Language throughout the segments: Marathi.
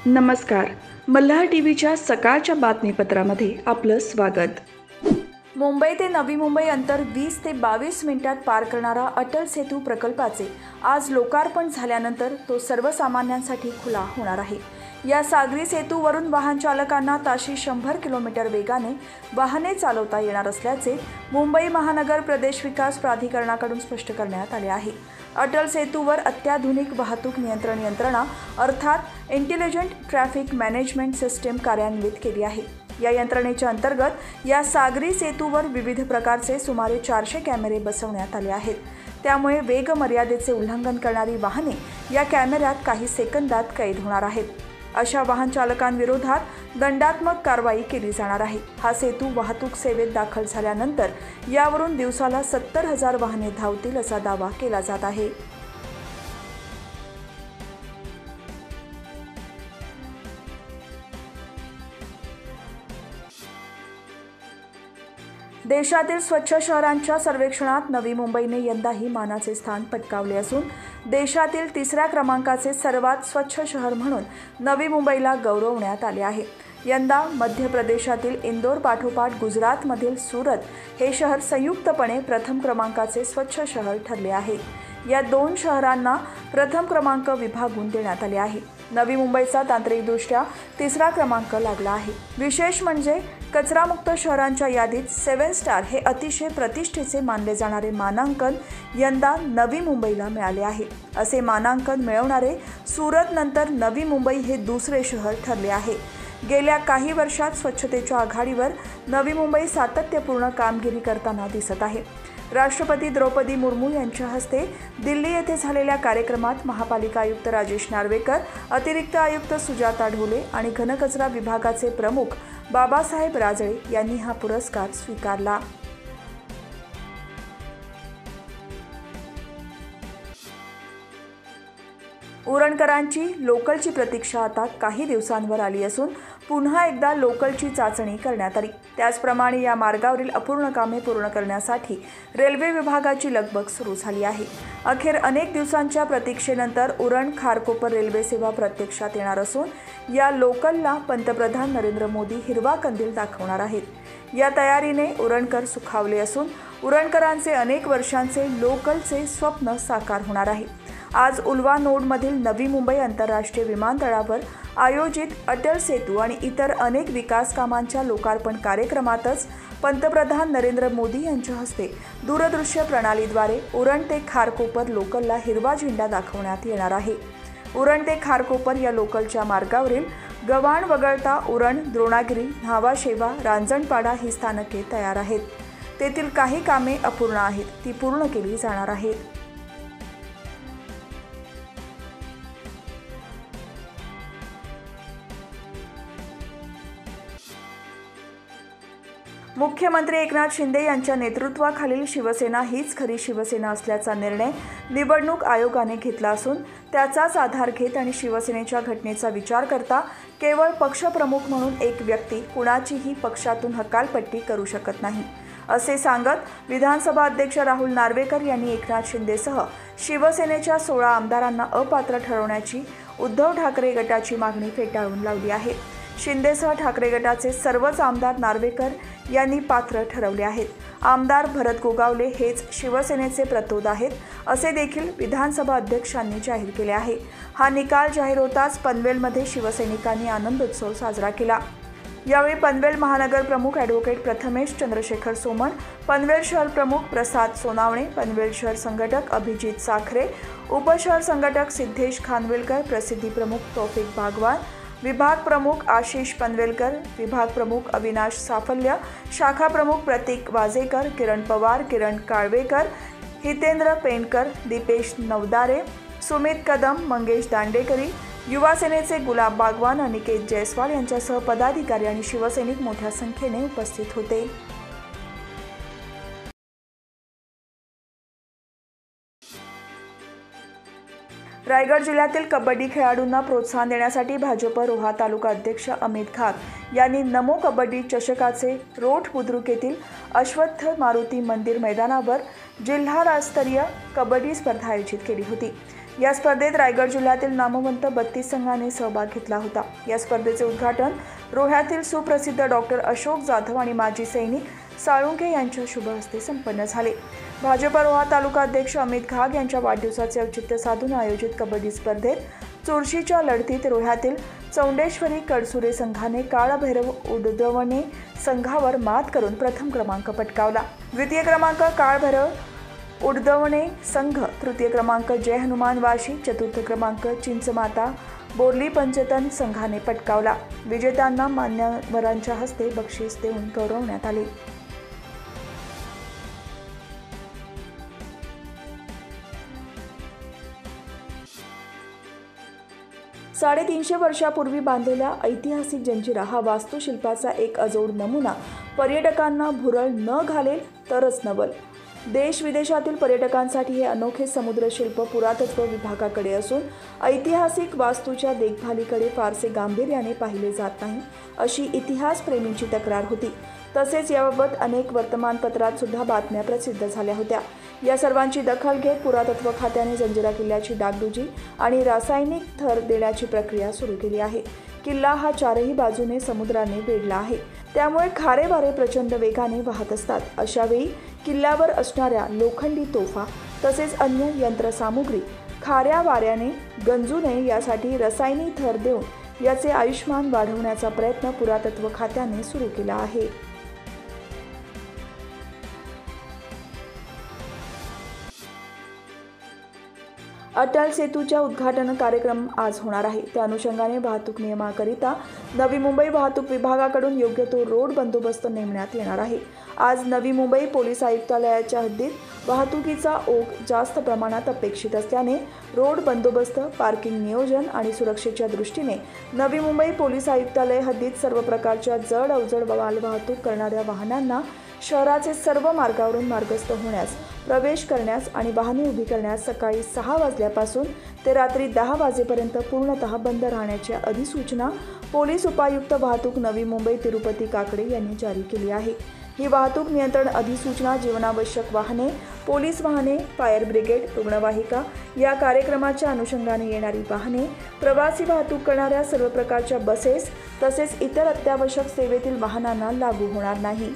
नमस्कार. मल्हार टीव्हीच्या सकाळच्या बातमीपत्रामध्ये आपलं स्वागत. मुंबई ते नवी मुंबई अंतर 20 ते 22 मिनिटात पार करणारा अटल सेतू प्रकल्पाचे आज लोकार्पण झाल्यानंतर तो सर्वसामान्यांसाठी खुला होणार आहे. या सागरी सेतूवरून वाहन चालकांना ताशी 100 किलोमीटर वेगाने वाहने चालवता येणार असल्याचे मुंबई महानगर प्रदेश विकास प्राधिकरणाकडून स्पष्ट करण्यात आले आहे. अटल सेतूवर अत्याधुनिक वाहतूक नियंत्रण यंत्रणा अर्थात इंटेलिजंट ट्रॅफिक मॅनेजमेंट सिस्टीम कार्यान्वित केली आहे. या यंत्रणेच्या अंतर्गत या सागरी सेतूवर विविध प्रकारचे सुमारे 400 कॅमेरे बसवण्यात आले आहेत. त्यामुळे वेग मर्यादेचे उल्लंघन करणारी वाहने या कॅमेऱ्यात काही सेकंदात कैद होणार आहेत. अशा वाहन चालकांविरोधात दंडात्मक कारवाई केली जाणार आहे. हा सेतू वाहतूक सेवेत दाखल झाल्यानंतर यावरून दिवसाला 70,000 वाहने धावतील असा दावा केला जात आहे. देशातील स्वच्छ शहरांच्या सर्वेक्षणात नवी मुंबईने यंदाही मानाचे स्थान पटकावले असून देशातील 3ऱ्या क्रमांकाचे सर्वात स्वच्छ शहर म्हणून नवी मुंबईला गौरवण्यात आले आहे. यंदा मध्य प्रदेशातील इंदोर पाठोपाठ गुजरातमधील सुरत हे शहर संयुक्तपणे प्रथम क्रमांकाचे स्वच्छ शहर ठरले आहे. या 2 शहरांना प्रथम क्रमांक विभागून देण्यात आले आहे. नवी मुंबईचा तांत्रिकदृष्ट्या 3रा क्रमांक लागला आहे. विशेष म्हणजे कचरामुक्त शहरांच्या यादीत 7 स्टार हे अतिशय प्रतिष्ठेचे मानले जाणारे मानांकन यंदा नवी मुंबईला मिळाले आहे. असे मानांकन मिळवणारे सुरत नंतर नवी मुंबई हे दुसरे शहर ठरले आहे. गेल्या काही वर्षात स्वच्छतेच्या आघाडीवर नवी मुंबई सातत्यपूर्ण कामगिरी करताना दिसत आहे. राष्ट्रपती द्रौपदी मुर्मू यांच्या हस्ते दिल्ली येथे झालेल्या कार्यक्रमात महापालिका आयुक्त राजेश नार्वेकर, अतिरिक्त आयुक्त सुजाता ढोले आणि घनकचरा विभागाचे प्रमुख बाबासाहेब राजळे यांनी हा पुरस्कार स्वीकारला. उरणकरांची लोकलची प्रतीक्षा आता काही दिवसांवर आली असून पुन्हा एकदा लोकलची चाचणी करण्यात आली. त्याचप्रमाणे या मार्गावरील अपूर्ण कामे पूर्ण करण्यासाठी रेल्वे विभागाची लगबग सुरू झाली आहे. अखेर अनेक दिवसांच्या प्रतीक्षेनंतर उरण खारकोपर रेल्वे सेवा प्रत्यक्षात येणार असून या लोकलला पंतप्रधान नरेंद्र मोदी हिरवा कंदील दाखवणार आहेत. या तयारीने उरणकर सुखावले असून उरणकरांचे अनेक वर्षांचे लोकलचे स्वप्न साकार होणार आहे. आज उल्वा नोडमधील नवी मुंबई आंतरराष्ट्रीय विमानतळावर आयोजित अटल सेतू आणि इतर अनेक विकास कामांच्या लोकार्पण कार्यक्रमातच पंतप्रधान नरेंद्र मोदी यांच्या हस्ते दूरदृश्य प्रणालीद्वारे उरण ते खारकोपर लोकलला हिरवा झेंडा दाखवण्यात येणार आहे. उरण ते खारकोपर या लोकलच्या मार्गावरील गव्हाण वगळता उरण, द्रोणागिरी, न्हावाशेवा, रांजणपाडा ही स्थानके तयार आहेत. तेथील काही कामे अपूर्ण आहेत, ती पूर्ण केली जाणार आहेत. मुख्यमंत्री एकनाथ शिंदे यांच्या नेतृत्वाखालील शिवसेना हीच खरी शिवसेना असल्याचा निर्णय निवडणूक आयोगाने घेतला असून त्याचाच आधार घेत आणि शिवसेनेच्या घटनेचा विचार करता केवळ पक्षप्रमुख म्हणून एक व्यक्ती कुणाचीही पक्षातून हकालपट्टी करू शकत नाही, असे सांगत विधानसभा अध्यक्ष राहुल नार्वेकर यांनी एकनाथ शिंदेसह शिवसेनेच्या 16 आमदारांना अपात्र ठरवण्याची उद्धव ठाकरे गटाची मागणी फेटाळून लावली आहे. शिंदेसह ठाकरे गटाचे सर्वच आमदार नार्वेकर यांनी पात्र ठरवले आहेत. आमदार भरत गोगावले हेच शिवसेनेचे प्रतोद आहेत, असे देखील विधानसभा अध्यक्षांनी जाहीर केले आहे. हा निकाल जाहीर होताच पनवेलमध्ये शिवसैनिकांनी आनंदोत्सव साजरा केला. यावेळी पनवेल महानगर प्रमुख ॲडव्होकेट प्रथमेश चंद्रशेखर सोमण, पनवेल शहर प्रमुख प्रसाद सोनावणे, पनवेल शहर संघटक अभिजित साखरे, उपशहर संघटक सिद्धेश खानवेलकर, प्रसिद्धी प्रमुख तौफिक भागवान, विभाग प्रमुख आशिष पनवेलकर, विभाग प्रमुख अविनाश साफल्य, शाखा प्रमुख प्रतीक वाजेकर, किरण पवार, किरण काळवेकर, हितेंद्र पेंडकर, दीपेश नवदारे, सुमित कदम, मंगेश दांडेकरी, युवा सेनेचे गुलाब बागवान, अनिकेत जयस्वाल यांच्यासह पदाधिकारी आणि शिवसैनिक मोठ्या संख्येने उपस्थित होते. रायगड जिल्ह्यातील कबड्डी खेळाडूंना प्रोत्साहन देण्यासाठी भाजप रोहा तालुका अध्यक्ष अमित घाग यांनी नमो कबड्डी चषकाचे रोठ बुद्रुक येथील अश्वत्थ मारुती मंदिर मैदानावर जिल्हास्तरीय कबड्डी स्पर्धा आयोजित केली होती. या स्पर्धेत रायगड जिल्ह्यातील नामवंत 32 संघांनी सहभाग घेतला होता। या स्पर्धेचे उद्घाटन रोह्यातील सुप्रसिद्ध डॉक्टर अशोक जाधव आणि माजी सैनिक साळुंखे यांच्या शुभ हस्ते संपन्न झाले। भाजप रोहा तालुका अध्यक्ष अमित घाग यांच्या वाढदिवसाचे औचित्य साधून आयोजित कबड्डी स्पर्धेत चुरशीच्या लढतीत रोह्यातील चौंडेश्वरी कडसुरे संघाने काळभैरव उडदवणे संघावर मात करून प्रथम क्रमांक पटकावला। द्वितीय क्रमांक काळभैरव उडदवणे संघ, तृतीय क्रमांक जय हनुमान वाशी, चतुर्थ क्रमांक चिंचमाता बोर्ली पंचतन संघाने पटकावला। विजेत्यांना मान्यवरांच्या हस्ते बक्षीस देऊन गौरवण्यात आले। 350 वर्षापूर्वी बांधलेला ऐतिहासिक जंजिरा हा वास्तुशिल्पाचा एक अजोड नमुना पर्यटकांना भुरळ न घालेल तरच नवल। देश विदेशातील पर्यटकांसाठी हे अनोखे समुद्रशिल्प पुरातत्व विभागाकडे असून ऐतिहासिक वास्तूच्या देखभालीकडे फारसे गांभीर्याने पाहिले जात नाही, अशी इतिहासप्रेमींची तक्रार होती। तसेच याबाबत अनेक वर्तमानपत्रात सुद्धा बातम्या प्रसिद्ध झाल्या होत्या। या सर्वांची दखल घेत पुरातत्व खात्याने जंजिरा किल्ल्याची डागडुजी आणि रासायनिक थर देण्याची प्रक्रिया सुरू केली आहे। किल्ला हा चारही बाजूने समुद्राने वेढला आहे, त्यामुळे खारे वारे प्रचंड वेगाने वाहत असतात। अशावेळी किल्ल्यावर असणाऱ्या लोखंडी तोफा तसेच अन्य यंत्रसामुग्री खाऱ्या वाऱ्याने गंजू नये यासाठी रासायनिक थर देऊन याचे आयुष्यमान वाढवण्याचा प्रयत्न पुरातत्व खात्याने सुरू केला आहे। अटल सेतूच्या उद्घाटन कार्यक्रम आज होणार आहे। त्या अनुषंगाने वाहतूक नियमाकरिता नवी मुंबई वाहतूक विभागाकडून योग्य तो रोड बंदोबस्त नेमण्यात येणार आहे। आज नवी मुंबई पोलीस आयुक्तालयाच्या हद्दीत वाहतुकीचा ओघ जास्त प्रमाणात अपेक्षित असल्याने रोड बंदोबस्त, पार्किंग नियोजन आणि सुरक्षेच्या दृष्टीने नवी मुंबई पोलीस आयुक्तालय हद्दीत सर्व प्रकारच्या जड अवजड वाहतूक करणाऱ्या वाहनांना शहराचे सर्व मार्गावरून मार्गस्थ होण्यास, प्रवेश करण्यास आणि वाहने उभी करण्यास सकाळी 6 वाजल्यापासून ते रात्री 10 वाजेपर्यंत पूर्णतः बंद राहण्याची अधिसूचना पोलीस उपायुक्त वाहतूक नवी मुंबई तिरुपती काकडे यांनी जारी केली आहे। ही वाहतूक नियंत्रण अधिसूचना जीवनावश्यक वाहने, पोलीस वाहने, फायर ब्रिगेड, रुग्णवाहिका या कार्यक्रमाच्या अनुषंगाने येणारी वाहने, प्रवासी वाहतूक करणाऱ्या सर्व प्रकारच्या बसेस तसेच इतर अत्यावश्यक सेवेतील वाहनांना लागू होणार नाही।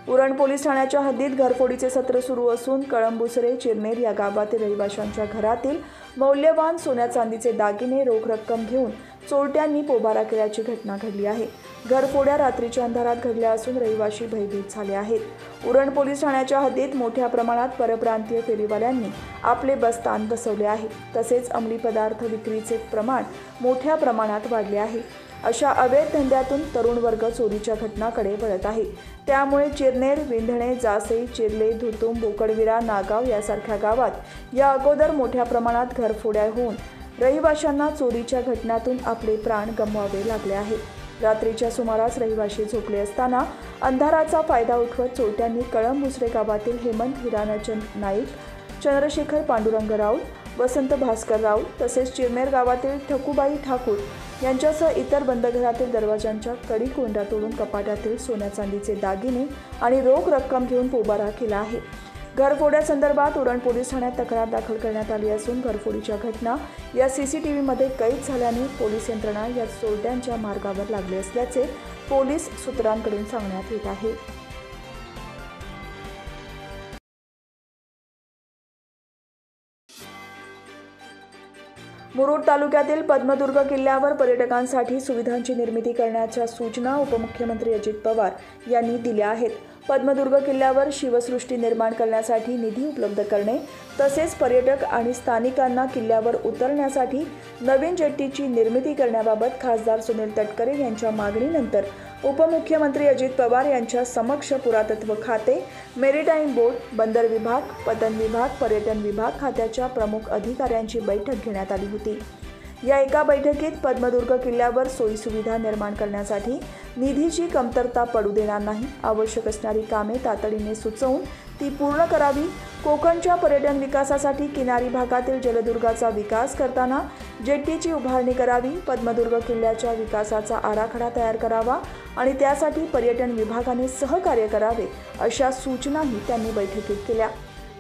उरण पोलीस ठाण्याच्या हद्दीत घरफोडीचे सत्र सुरू असून कळंबुसरे, चिरनेर या गावातील रहिवाशांच्या घरातील मौल्यवान सोन्या चांदीचे दागिने, रोख रक्कम घेऊन चोरट्यांनी पोबारा केल्याची घटना घडली आहे। घरफोड्या रात्रीच्या अंधारात घडल्या असून रहिवाशी भयभीत झाले आहेत। उरण पोलीस ठाण्याच्या हद्दीत मोठ्या प्रमाणात परप्रांतीय फेरीवाल्यांनी आपले बस्तान बसवले आहे। तसेच अंमली पदार्थ विक्रीचे प्रमाण मोठ्या प्रमाणात वाढले आहे। अशा अवैध धंद्यातून तरुण वर्ग चोरीच्या घटनांकडे वळत आहे। त्यामुळे चिरनेर, विंधणे, जासई, चिरले, धुतुम, बोकडविरा, नागाव यासारख्या गावात या अगोदर मोठ्या प्रमाणात घरफोड्या होऊन रहिवाशांना चोरीच्या घटनांतून आपले प्राण गमवावे लागले आहेत। रात्रीच्या सुमारास रहिवाशी झोपले असताना अंधाराचा फायदा उठवत चोरट्यांनी कळंबुसरे गावातील हेमंत हिरानचंद नाईक, चंद्रशेखर पांडुरंग राऊत, वसंत भास्कर राऊत तसेच चिरनेर गावातील ठकूबाई ठाकूर यांच्यासह इतर बंद घरातील दरवाजांच्या कडी कोंड्या तोडून कपाटातील सोन्या चांदीचे दागिने आणि रोख रक्कम घेऊन पोबारा केला आहे। घरफोड्यासंदर्भात उरण पोलीस ठाण्यात तक्रार दाखल करण्यात आली असून घरफोडीच्या घटना या CCTVमध्ये कैद झाल्याने पोलीस यंत्रणा या चोरट्यांच्या मार्गावर लागली असल्याचे पोलीस सूत्रांकडून सांगण्यात येत आहे। मुरुड तालुक्यातील पद्मदुर्ग किल्ल्यावर पर्यटकांसाठी सुविधांची निर्मिती करण्याच्या सूचना उपमुख्यमंत्री अजित पवार यांनी दिल्या आहेत। पद्मदुर्ग किल्ल्यावर शिवसृष्टी निर्माण करण्यासाठी निधी उपलब्ध करणे तसेच पर्यटक आणि स्थानिकांना किल्ल्यावर उतरण्यासाठी नवीन जेट्टीची निर्मिती करण्याबाबत खासदार सुनील तटकरे यांच्या मागणीनंतर उपमुख्यमंत्री अजित पवार यांच्या समक्ष पुरातत्व खाते, मेरिटाईम बोर्ड, बंदर विभाग, पतन विभाग, पर्यटन विभाग खात्याच्या प्रमुख अधिकाऱ्यांची बैठक घेण्यात आली होती। या एका बैठकीत पद्मदुर्ग किल्ल्यावर सोयीसुविधा निर्माण करण्यासाठी निधीची कमतरता पडू देणार नाही, आवश्यक असणारी कामे तातडीने सुचवून ती पूर्ण करावी, कोकणच्या पर्यटन विकासासाठी किनारी भागातील जलदुर्गाचा विकास करताना जेट्टीची उभारणी करावी, पद्मदुर्ग किल्ल्याच्या विकासाचा आराखडा तयार करावा आणि त्यासाठी पर्यटन विभागाने सहकार्य करावे अशा सूचनाही त्यांनी बैठकीत केल्या।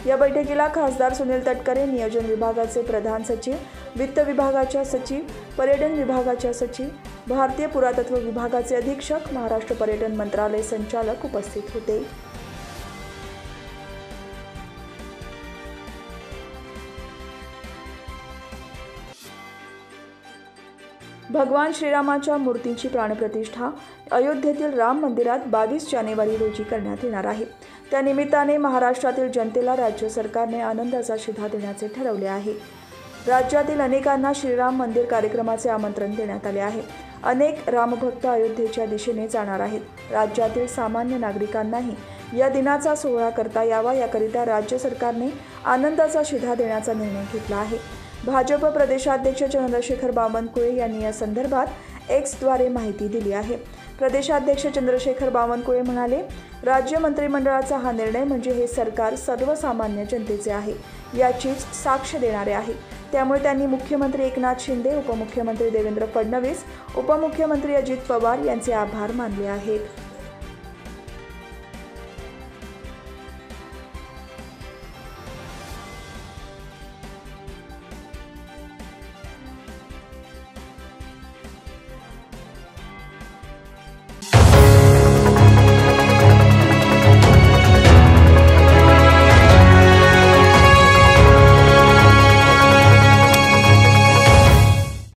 या बैठकीला खासदार सुनील तटकरे, नियोजन विभागाचे प्रधान सचिव, वित्त विभागाच्या सचिव, पर्यटन विभागाच्या सचिव, भारतीय पुरातत्व विभागाचे अधीक्षक, महाराष्ट्र पर्यटन मंत्रालय संचालक उपस्थित होते. भगवान श्रीरामाच्या मूर्तींची प्राणप्रतिष्ठा अयोध्येतील राम मंदिरात 22 जानेवारी रोजी करण्यात येणार आहे. त्या निमित्ताने महाराष्ट्रातील जनतेला राज्य सरकारने आनंदाचा शिधा देण्याचे ठरवले आहे. राज्यातील अनेकांना श्रीराम मंदिर कार्यक्रमाचे आमंत्रण देण्यात आले आहे. अनेक रामभक्त अयोध्येच्या दिशेने जाणार आहेत. राज्यातील सामान्य नागरिकांनाही या दिनाचा सोहळा करता यावा याकरिता राज्य सरकारने आनंदाचा शिधा देण्याचा निर्णय घेतला आहे. भाजप प्रदेशाध्यक्ष चंद्रशेखर बावनकुळे यांनी या संदर्भात एक्सद्वारे माहिती दिली आहे. प्रदेशाध्यक्ष चंद्रशेखर बावनकुळे म्हणाले, राज्य मंत्रिमंडळाचा हा निर्णय म्हणजे हे सरकार सर्वसामान्य जनतेचे आहे याचीच साक्ष देणारे आहे. त्यामुळे त्यांनी मुख्यमंत्री एकनाथ शिंदे, उपमुख्यमंत्री देवेंद्र फडणवीस, उपमुख्यमंत्री अजित पवार यांचे आभार मानले आहेत.